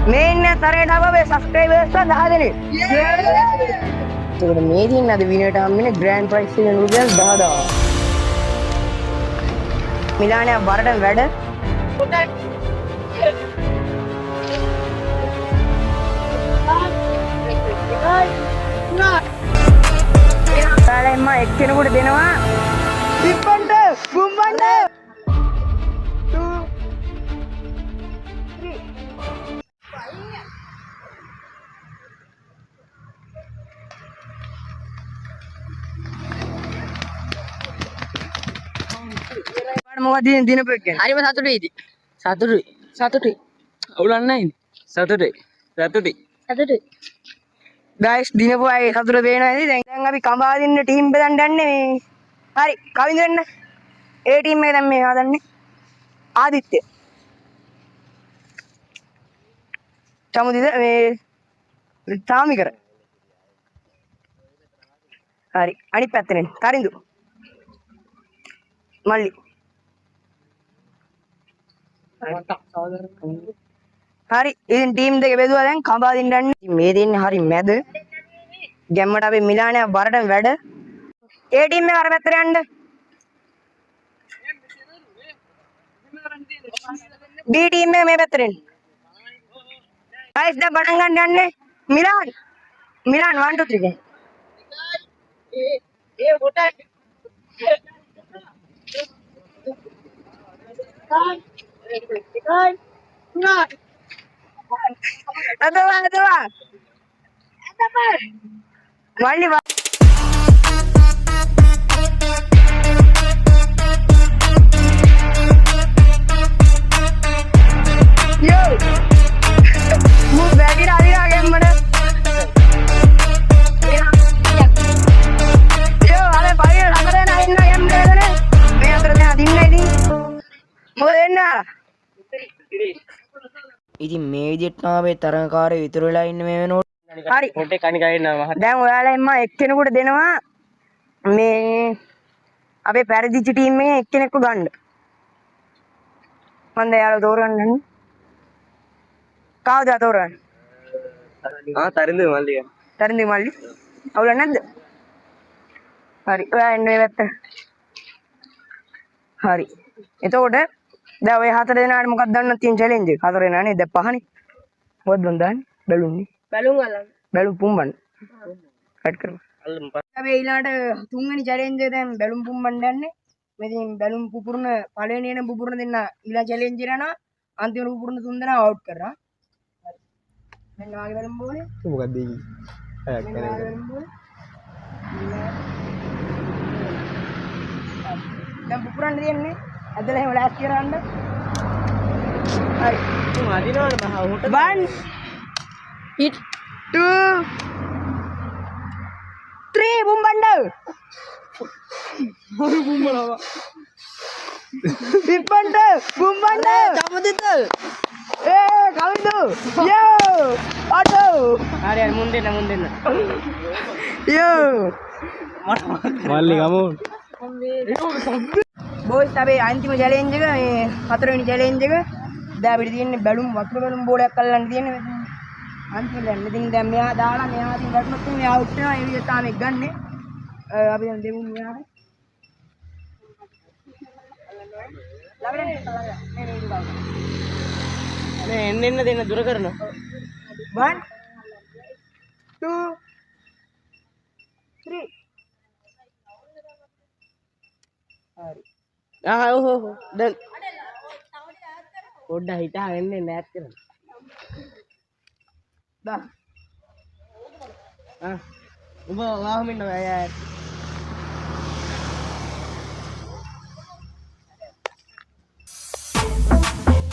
මේ ඉන්න තරයට අපේ සබ්ස්ක්‍රයිබර්ස් 10 දෙනෙක්. ඒකට මේ දින අද විනයට හම්බෙන්නේ ග්‍රෑන්ඩ් ප්‍රයිස් එක රුපියල් 10000. මිලානේ වරට වැඩ. සාලෙම්ම එක්කෙනෙකුට දෙනවා පිප්පන්ට බුම්බන්ට 2 3 මොකද දිනපු එක ගැන හරිම සතුටුයිද සතුටුයි අවුලක් නැහැ ගයිස් දිනපු අය සතුට පේනවා නේද දැන් අපි කඹාදින්න ටීම් බෙදන්න යන්නේ මේ හරි කවින්ද වෙන්න ඒ ටීම් එක දැන් මේ හදන්නේ ආදිත්‍ය චමුදිද මේ තාමිකර හරි අනිත් පැත්තෙන් කරින්දු මල්ලි හරි ඉතින් ටීම් දෙක බෙදුවා දැන් කඹාදින්න යන්නේ මේ දෙන්නේ හරි මැද ගැම්මට අපි මිලානේ වරට වැඩ ඒ ටීම් එක අර පැත්තට යන්න ඩී ටීම් එක මේ පැත්තට එන්න ගයිස් දැන් පටන් ගන්න යන්නේ මිලාන් 1 2 3 ගන්න ඒ කොටක් Mali ba? Yo! Mu bagi dari game mana? Yo, ale bagi rakare na inna game kedane. Me atrane adinna idi. මොදෙන්නා ඉතින් මේ විදිහට නම් අපේ තරඟකාරයෝ ඉතුරු වෙලා ඉන්නේ මේ වෙනකොට හරි පොටේ කණි ගහනවා මහත්තයා දැන් ඔයාලා එම්ම එක්කෙනෙකුට දෙනවා මේ අපේ පැරදිච්ච ටීම් එකේ එක්කෙනෙක්ව ගන්න මම දැන් යාළුවා තෝරගන්න කවුද තෝරගන්නේ තරින්දු මල්ලි අවුල නැද්ද හරි ඔයා එන්නේ වැත්ත හරි එතකොට දැන් ඔය හතර දෙනාට මොකක්ද දන්නවද තියෙන චැලෙන්ජ් එක හතර දෙනා නේද දැන් පහනේ මොකද මන් දාන්නේ බැලුන්නේ බැලුම් අල්ලන්න බැලුම් පුම්බන්න කට් කරමු අපි ඊළඟට තුන්වෙනි චැලෙන්ජ් එක දැන් බැලුම් පුම්බන්න යන්නේ මෙතන බැලුම් පුපුරන පළවෙනි එන පුපුරන දෙන්න ඊළඟ චැලෙන්ජ් එක යනවා අන්තිම පුපුරන තුන් දෙනා අවුට් කරා හරි මෙන්න වාගේ බැලුම් බෝලේ මොකක්ද ඒක අයක් කරන්නේ දැන් පුපුරන්න දෙන්නේ අදලා එහෙම ලෑස්ති කරන්න හරි තුන් අදිනවනේ මහ උහුට 1 hit 2 3 බුම්බන්න මොරු බුම්බනවා පිප්පන්ට බුම්බන්න චමුදිත කවිදු යෝ අටෝ හරි මුන් දෙන්න යෝ මල්ලි ගමු බෝයිස් අපේ අන්තිම චැලෙන්ජ් එක මේ හතරවෙනි චැලෙන්ජ් එක දැන් අපිට තියෙන්නේ බැලුම් වතුර බැලුම් බෝලයක් අල්ලන්න තියෙන්නේ අන්තිම දැන් මෙතනින් දැන් මෙයා දාලා මෙයා අතින් වැටුනොත් මෙයා අවුට් වෙනවා ඒ විදිහට තමයි ගන්නෙ අපි දැන් දෙමු මෙයාට ළඟට එන්න දෙන්න දුර කරනවා 1 2 3 හරි ඔහො දැන් පොඩ්ඩක් හිතාගෙන ඉන්න ඈත් කරන්න දා උඹ වාහම ඉන්න අය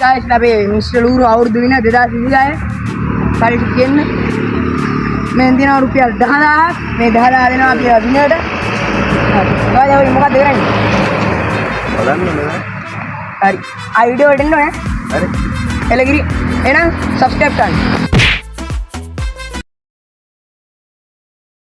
guys අපේ මිස්ටර් ලූරු අවුරුදු වින 2026 පරිදි කියන්න මෙන් දිනවා රුපියල් 10000ක් මේ 10000 දෙනවා අපි විනයට හරි ඔය මොකක්ද කරන්නේ බලන්න නේද හරි ආ වීඩියෝ එන්න ඕනේ හරි එලගිරි එහෙනම් සබ්ස්ක්‍රයිබ් කරන්න